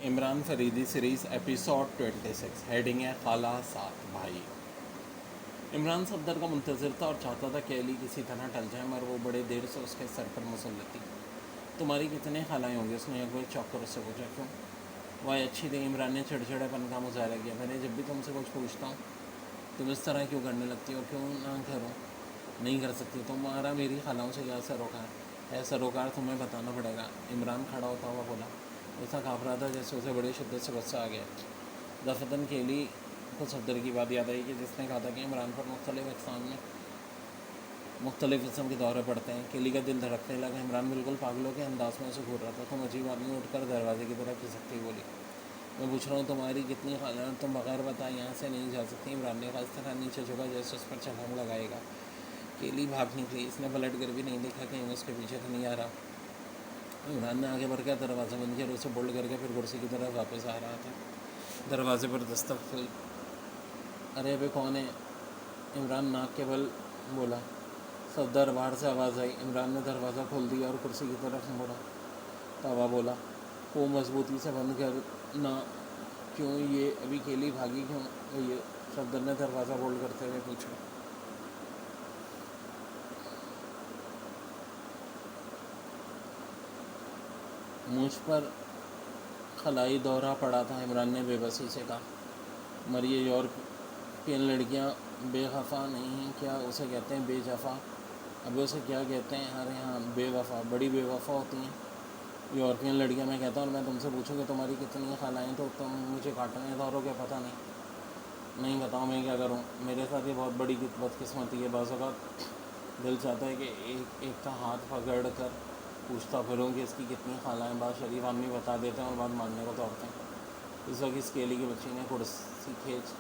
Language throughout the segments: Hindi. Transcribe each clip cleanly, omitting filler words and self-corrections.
Imran Faridi series episode 26 heading है खाला साथ भाई। इमरान सफदर का मुंतज़िर था और चाहता था कि अली किसी तरह टल जाए, मगर वो बड़े देर से उसके सर पर मुसल्लत थी। तुम्हारी कितने खालाएँ होंगी? उसने एक बार चौंक कर उससे पूछा। क्यों? वह अच्छी थी। इमरान ने चिड़चिड़ेपन का मुजाहरा किया। मैंने जब भी तुमसे कुछ पूछता हूँ तुम इस तरह क्यों करने लगती हो? क्यों ना करो? नहीं कर सकती। तुम्हारा मेरी खालाओं से क्या सरोकार है? सरोकार तुम्हें बताना पड़ेगा। इमरान खड़ा होता हुआ बोला। ऐसा काँप रहा था जैसे उसे बड़ी शिद्दत से गुस्सा आ गया। दफतन के अली को सफदर की बात याद आई कि जिसने कहा था कि इमरान पर मुख्तलिफ़ किस्म के दौरे पड़ते हैं। केली का दिल धड़कने लगा। इमरान बिल्कुल पागलों के अंदाज में उसे घूर रहा था। तुम अजीब आदमी उठकर दरवाजे की तरफ खिसकती बोली। मैं पूछ रहा हूँ तुम्हारी कितनी खाला? तुम बगैर बताए यहाँ से नहीं जा सकती। इमरान ने कहा इस तरह नीचे झुका जैसे उस पर छलांग लगाएगा। केली भाग निकली। इसने पलट कर भी नहीं देखा कहीं उसके पीछे तो नहीं आ रहा। इमरान ने आगे बढ़कर दरवाज़ा बंद किया और उसे बोल्ड करके फिर कुर्सी की तरफ वापस आ रहा था। दरवाजे पर दस्तक हुई। अरे अबे कौन है? इमरान नाक के बल बोला। सफदर बाहर से आवाज़ आई। इमरान ने दरवाज़ा खोल दिया और कुर्सी की तरफ मुड़ा। तवा बोला। वो मजबूती से बंद करना। क्यों? ये अभी केली भागी क्यों? ये सफदर ने दरवाज़ा बोल्ड करते हुए पूछा। मुझ पर खलाई दौरा पड़ा था, इमरान ने बेबसी से कहा। मगर ये यूरोपियन लड़कियां बेखफा नहीं हैं क्या? उसे कहते हैं बेजफ़ा। अबे उसे क्या कहते हैं? अरे हाँ, बेवफा। बड़ी बेवफा होती हैं यूरोपियन लड़कियां। मैं कहता हूँ और मैं तुमसे पूछूँ कि तुम्हारी कितनी खालाएँ तो तुम मुझे काटने दौरोगे? पता नहीं बताओ मैं क्या करूँ? मेरे साथ ये बहुत बड़ी बदकिस्मती है। बाज़ औक़ात दिल चाहता है कि एक का हाथ पकड़ कर पूछता फिरूँ कि इसकी कितनी खालाएँ। बात शरीफ आदमी बता देते हैं और बात मानने को दौड़ते हैं। इस वक्त इस केली की बच्ची ने कुर्सी खींच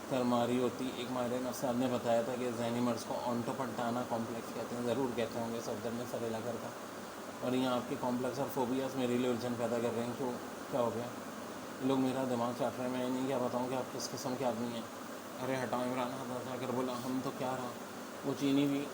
कर मारी होती। एक माहिर नफ्सियात ने बताया था कि ज़हनी मर्ज़ को ऑन्टोपंटाना कॉम्प्लेक्स कहते हैं। ज़रूर कहते होंगे, सफदर ने सर हिलाकर कहा। और यहाँ आपके कॉम्प्लेक्स और फोबियास मेरे लिए उलझन पैदा कर रहे हैं। क्यों? क्या हो गया? लोग मेरा दिमाग चाट रहे हैं। मैं नहीं क्या बताऊँ कि आप किस किस्म के आदमी हैं। अरे हटाओ। इमरान हाथ उठाकर बोला। हम तो क्या रहा। वो चीनी भी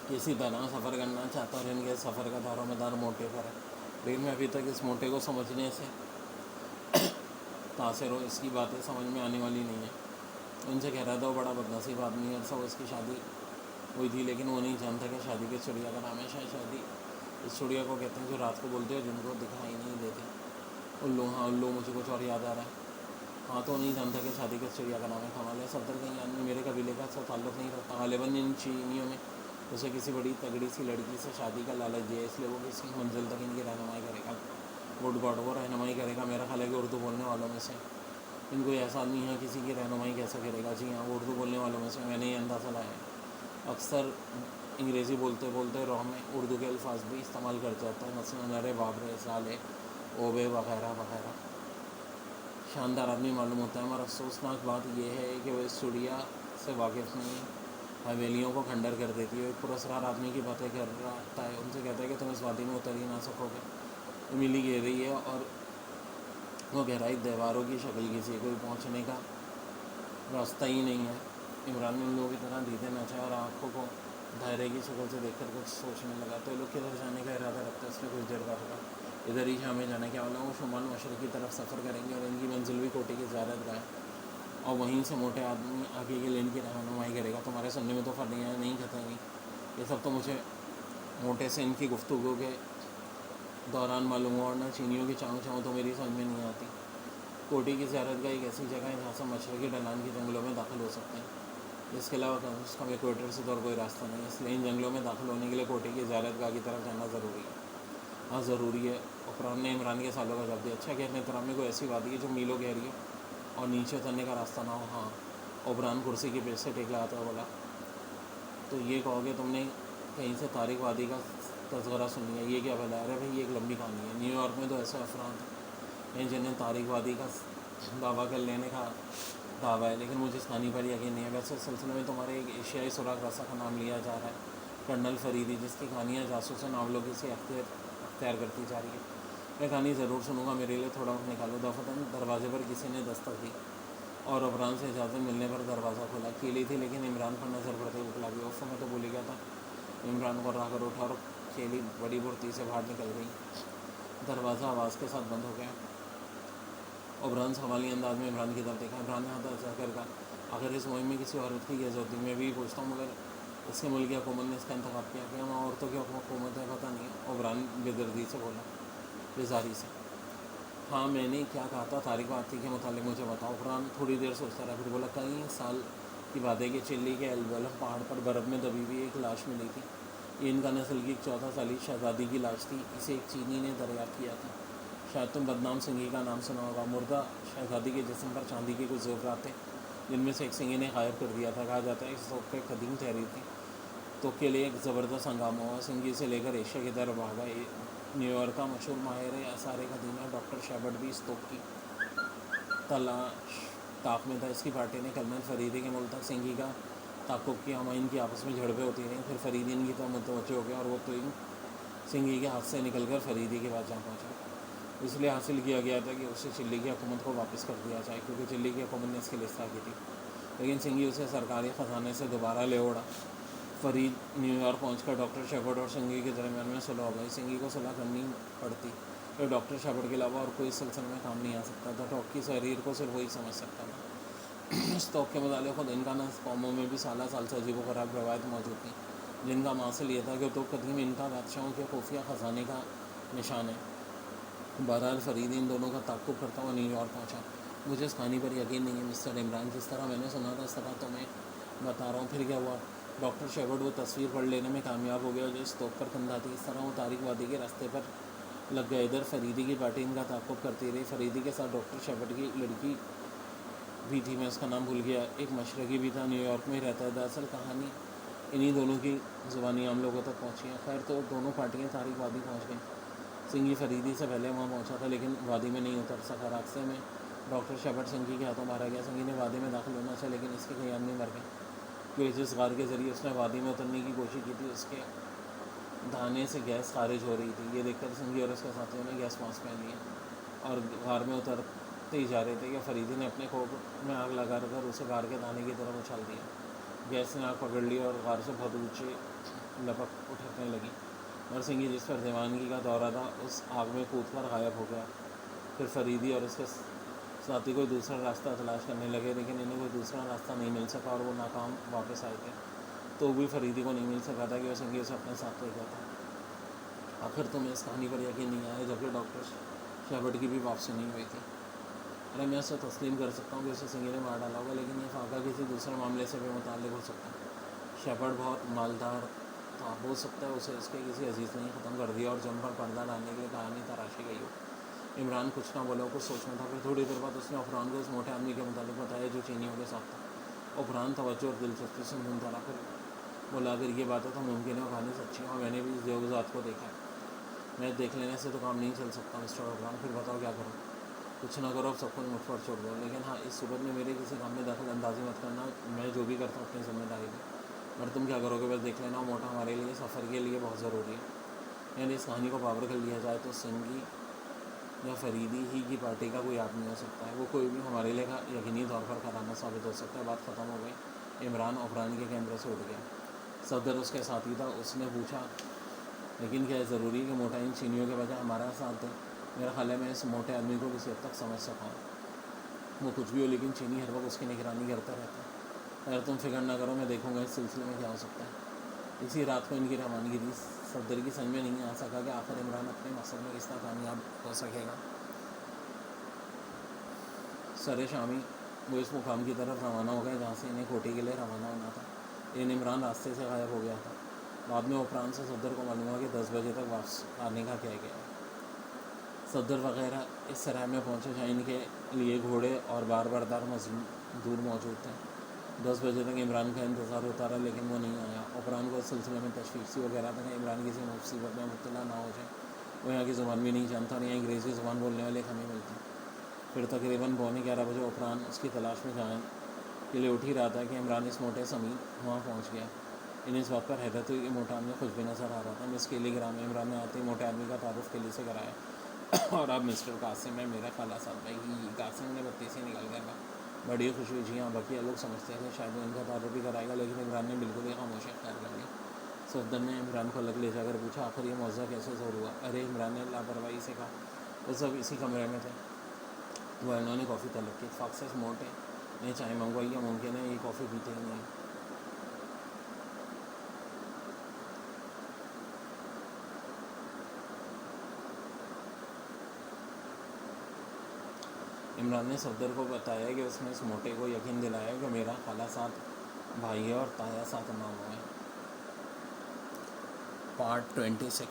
किसी तरह सफ़र करना चाहता और इनके सफ़र का दारोमदार मोटे पर है। लेकिन मैं अभी तक इस मोटे को समझने से तासर हो। इसकी बातें समझ में आने वाली नहीं है। उनसे कह रहा था वो बड़ा बदनसीब आदमी है। सब उसकी शादी हुई थी, लेकिन वो नहीं जानता कि शादी किस चिड़िया का नाम है। शायद शादी इस चिड़िया को कहते हैं जो रात को बोलते हैं, जिनको दिखाई नहीं देते। उल्लू। हाँ उल्लू। मुझे कुछ और याद आ रहा है। हाँ तो नहीं जानता कि शादी किस चिड़िया का नाम है। कमाल है। सफदर कहीं आदमी मेरे कबीले का इसका ताल्लुक़ नहीं रखता। गालिबन इन चीनियों में उसे किसी बड़ी तगड़ी सी लड़की से शादी का लालच दिया, इसलिए वो किसी मंजिल तक इनकी रहनुमाई करेगा। गुड गॉड, वो रहनुमाई करेगा। मेरा ख्याल है कि उर्दू बोलने वालों में से इनको ऐसा आदमी है किसी की रहनुमाई कैसे करेगा। जी हाँ, वो उर्दू बोलने वालों में से मैंने ये अंदाज़ा लाया है। अक्सर अंग्रेज़ी बोलते बोलते रोह में उर्दू के अल्फाज भी इस्तेमाल कर जाता है, मसलन अरे बाप रे, साले, ओबे वगैरह वगैरह। शानदार आदमी मालूम होता है, मगर अफसोसनाक बात यह है कि वो इस चिड़िया से वाकिफ़ नहीं है। हवेलियों को खंडर कर देती है। एक पुरस्कार आदमी की बातें कर रहा है। उनसे कहता है कि तुम इस वादी में उतर ही ना सकोगे। मिली गिर रही है और वो गहराई दीवारों की शक्ल की सी, कोई पहुँचने का रास्ता ही नहीं है। इमरान ने उन लोगों की तरह दीदे नचा और आँखों को दायरे की शक्ल से देखकर कुछ सोचने लगा। तो ये लोग किधर जाने का इरादा रखते हैं? उसने कुछ देर बाद कहा। इधर ही शामें जाने क्या वाला। वो शुमाल मशरक़ की तरफ सफ़र करेंगे और इनकी मंजिल भी कोटी की ज़ियारत गाह है और वहीं से मोटे आदमी आगे के लेन की रहनुमाई करेगा। तुम्हारे सुनने में तो फर्नियाँ नहीं खतेंगी। ये सब तो मुझे मोटे से इनकी गुफ्तगू के दौरान मालूम हुआ, और न चीनियों की चाँव चाँव तो मेरी समझ में नहीं आती। कोटी की ज़ियारत गाह एक ऐसी जगह है जहाँ से मशरक़ी ढलान के जंगलों में दाखिल हो सकते हैं। इसके अलावा कम से कम इक्वेटर से तो और कोई रास्ता नहीं है। इसलिए इन जंगलों में दाखिल होने के लिए कोटी की ज़ियारत गाह की तरफ जाना ज़रूरी है। हाँ ज़रूरी है। ओबरान ने इमरान के सालों का जवाब दिया। अच्छा, कहने तरफ में कोई ऐसी वादी है जो मीलों गहरी हो और नीचे उतरने का रास्ता ना हो? हाँ। ओबरान कुर्सी की पेट से टेक लगाता हुआ बोला। तो ये कहोगे तुमने कहीं से तारिक वादी का तज़किरा सुनी है? ये क्या भला? अरे भाई, ये एक लंबी कहानी है। न्यूयॉर्क में तो ऐसे अफराद हैं जिन्हें तारिक वादी का दावा कर लेने का दावा है, लेकिन मुझे इस कहानी पर यकीन नहीं है। वैसे इस सिलसिले में तुम्हारे एक एशियाई सुराग रसा का नाम लिया जा रहा है, कर्नल फरीदी, जिसकी कहानियाँ जासूस नावलों से अख्तियार करती जा रही है। मैं कहानी ज़रूर सुनूंगा। मेरे लिए थोड़ा वक्त निकालो। दफतन दरवाजे पर किसी ने दस्तक दी और इमरान से इजाज़त मिलने पर दरवाज़ा खोला। कीली थी, लेकिन इमरान पर नज़र पड़ते ही उठला गया। उफ़, मैं तो भूल ही गया था। इमरान को राह कर उठा और केली बड़ी फुर्ती से बाहर निकल गई। दरवाज़ा आवाज़ के साथ बंद हो गया। ओबरान सवाली अंदाज में इमरान की तरफ देखा। इमरान ने हाथ कर कहा, आखिर इस मुहिम में किसी औरत की क्या जरूरत थी? मैं भी पूछता हूँ, मगर इसके मुल्क की हुकूमत ने इसका इंतखाब किया कि हम औरतों की हुकूमत है, पता नहीं। ओबरान बेदर्दी से बोला, बेजारी से। हाँ, मैंने क्या कहा था? तारिक आती के मुतालिक मुझे बताओ। ओबरान थोड़ी देर सोचता रहा, फिर बोला, कई साल की बात है कि चिल्ली के एल्बलम पहाड़ पर बर्फ़ में दबी हुई एक लाश मिली थी। ये इनका नस्ल की एक 14 साली शहजादी की लाश थी। इसे एक चीनी ने दरियाफ्त किया था। शायद तुम बदनाम सिंघी का नाम सुना होगा। मुर्दा शहजादी के जिस्म पर चांदी के कुछ ज़ेवरात थे, जिनमें से एक सिंघी ने गायब कर दिया था। कहा जाता है इस तोप पे कदीम तहरीर थी। तो के लिए एक ज़बरदस्त हंगामा हुआ। सिंघी से लेकर एशिया की तरफ भागा। न्यूयॉर्क का मशहूर माहिर आसार कदीमा डॉक्टर शेबर्ड भी इस तोप की तलाश ताक में था। इसकी पार्टी ने कर्नल फरीदी के मुल्क तक सिंघी का ताकुब किया। हम इनकी आपस में झड़पें होती रहीं। फिर फरीदी इनकी तरफ मुतवज्जो हो गया और वो तो सिंघी के हाथ से निकलकर फरीदी के पास जा पहुँचा। इसलिए हासिल किया गया था कि उसे चिल्ली की हुकूमत को वापस कर दिया जाए, क्योंकि चिल्ली की हुकूमत ने इसके लिए इस्ता की थी। लेकिन सिंघी उसे सरकारी ख़जाने से दोबारा ले उड़ा। फरीद न्यूयॉर्क पहुंचकर डॉक्टर शेफर्ड और सिंघी के दरमियान में सुलह हो गई। सिंघी को सुलह करनी पड़ती, तो डॉक्टर शेफर्ड के अलावा और कोई इस सिलसिले में काम नहीं आ सकता था। टॉक की शरीर को सिर्फ वही समझ सकता था। इस तोक़ के मुताबिक खुद इनका नस्ल कौमों में भी साल साल से अजीब खराब रवायत मौजूद थी, जिनका मासिल ये था कि तो कदीम इनका बादशाहों के खुफिया ख़जाने का निशान है। बहरहाल फरीद इन दोनों का ताक़ुब करता हुआ न्यूयॉर्क पहुँचा। मुझे इस कहानी पर यकीन नहीं है मिस्टर इमरान, जिस तरह मैंने सुना था इस तरह तो मैं बता रहा हूँ। फिर क्या हुआ? डॉक्टर शेफर्ड वो तस्वीर पढ़ लेने में कामयाब हो गया जो इस तोप पर कंधा थी। इस तरह वो तारिक वादी के रास्ते पर लग गए। इधर फरीदी की पार्टी इनका ताक़ुब करती रही। फरीदी के साथ डॉक्टर शेफर्ड की लड़की भी थी, मैं उसका नाम भूल गया। एक मशरकी भी था, न्यूयॉर्क में ही रहता है। दरअसल कहानी इन्हीं दोनों की ज़ुबानी आम लोगों तक पहुँची है। खैर, तो दोनों पार्टियाँ तारिक वादी पहुँच गई। सिंघी फरीदी से पहले वहाँ पहुँचा था, लेकिन वादी में नहीं उतर सका। रास्ते में डॉक्टर शेफर्ड सिंघी के हाथों मारा गया। सिंघी ने वादी में दाखिल होना चाहा, लेकिन इसके कई आदमी मर गए, क्योंकि जिस गार के ज़रिए उसने वादी में उतरने की कोशिश की थी, उसके दाने से गैस खारिज हो रही थी। ये देखकर सिंघी और उसके साथियों ने गैस मास्क पहन लिया और गार में उतरते ही जा रहे थे कि फरीदी ने अपने खोप में आग लगा कर उसे गार के दाने की तरफ उछाल दिया। गैस ने आग पकड़ ली और गार से बहुत ऊँचे लपक उठने लगी, और सिंघी, जिस पर दीवानगी का दौरा था, उस आग में कूद कर गायब हो गया। फिर फरीदी और उसके साथी कोई दूसरा रास्ता तलाश करने लगे, लेकिन इन्हें कोई दूसरा रास्ता नहीं मिल सका और वो नाकाम वापस आए थे। तो भी फरीदी को नहीं मिल सका था कि वह सिंघी उसे अपने साथ ले गया था। आखिर तुम्हें इस कहानी पर यकीन नहीं आया, जबकि डॉक्टर शेफर्ड की भी वापसी नहीं हुई थी। अरे मैं उसे तस्लीम कर सकता हूँ कि उसे सिंघी ने मार डाला होगा, लेकिन यह फाका किसी दूसरे मामले से भी मुताल्लिक हो सकता है। शेफर्ड बहुत मालदार था, हो सकता है उसे उसके किसी अजीज़ ने ख़त्म कर दिया और जुर्म पर पर्दा डालने के लिए कहानी तराशी गई हो। इमरान कुछ ना बोला, कुछ सोच में था। फिर थोड़ी देर बाद उसने अफरान को उस मोटे आदमी के मुताबिक बताया जो चीनियों के साथ था। अफरान तवज्जो और दिलचस्पी से सुनता रहा। फिर बोला, अगर ये बात है तो मुमकिन है कहानी सच्ची है, और मैंने भी इस देवजात को देखा है। मैं देख लेने से तो काम नहीं चल सकता मिस्टर अफरान। फिर बताओ क्या करूँ? कुछ ना करो, अब सब कुछ मुझ पर छोड़ दो। लेकिन हाँ, इस सूरत में मेरे किसी काम में दखल अंदाजी मत करना। मैं जो भी करता हूँ अपनी जिम्मेदारी में, और तुम क्या करोगे बस देख लेना। मोटा हमारे लिए सफ़र के लिए बहुत ज़रूरी है। यानी इस कहानी को पावर कर लिया जाए तो सिंघी या फरीदी ही की पार्टी का कोई आदमी हो सकता है। वो कोई भी हमारे लिए यकीनी तौर पर कराना साबित हो सकता है। बात ख़त्म हो गई। इमरान अफरान के कैमरे से उठ गया। सदर उसके साथी था। उसने पूछा, लेकिन क्या ज़रूरी है कि मोटा इन चीनियों के बजाय हमारा साथ दे? मेरा ख्याल है मैं इस मोटे आदमी को किसी हद तक समझ सका हूँ। वो कुछ भी हो, लेकिन चीनी हर वक्त उसकी निगरानी करता रहता है। अगर तुम फिक्र ना करो, मैं देखूँगा इस सिलसिले में क्या हो सकता है। इसी रात को इनकी रवानगी थी। सदर की समझ में नहीं आ सका कि आखिर इमरान अपने मकसद में किस तरह कामयाब हो सकेगा। सरे शामी वो इस मुकाम की तरफ रवाना हो गए जहाँ से इन्हें कोठी के लिए रवाना होना था। लेकिन इमरान रास्ते से गायब हो गया था। बाद में उपरान से सदर को मालूम हुआ कि 10 बजे तक वापस आने का कह गया। सदर वगैरह इस सराय में पहुँचे जहाँ इनके लिए घोड़े और बारबरदार मजदूर मौजूद थे। 10 बजे तक इमरान का इंतज़ार होता रहा, लेकिन वो नहीं आया। उपरान को इस सिलसिले में तशवीश वगैरह था कि इमरान किसी मुसीबत में मुब्तला ना हो जाए। वो यहाँ की ज़ुबान भी नहीं जानता और यहाँ अंग्रेज़ी ज़ुबान बोलने वाले हमें मिलते। फिर तकरीबन 11:15 बजे उपरान उसकी तलाश में जाने के लिए उठ ही रहा था कि इमरान इस मोटे समीर वहाँ पहुँच गया। इन्हें इस बात पर हैरत हुई कि मोटा आदमी खुश भी नज़र आ रहा था। मिस केलीग्राम में इमरान ने आते ही मोटे आदमी का तारुफ केली से कराया। और अब मिस्टर कासिम है, मेरा खाला साहब भाई। कासिम ने बत्ती से निकल कर कहा, बड़ी खुश हुई। जी हाँ, बाकी लोग समझते थे शायद वो इनका तारुफ भी कराएगा, लेकिन इमरान ने बिल्कुल ही खामोशी अख्तियार कर ली। सफदर ने इमरान को अलग ले जाकर पूछा, आखिर ये मौज़ा कैसे ज़ोर हुआ? अरे इमरान ने लापरवाही से कहा, वो सब इसी कमरे में थे। वह इन्होंने कॉफ़ी तलब की। फॉक्सेस मोटे ने चाय मंगवाई या मुमकिन है ये कॉफ़ी पीते ही नहीं। इमरान ने सफदर को बताया कि उसने उस मोटे को यकीन दिलाया कि मेरा खाला साथ भाई है और ताया साथ मामा है। पार्ट 26।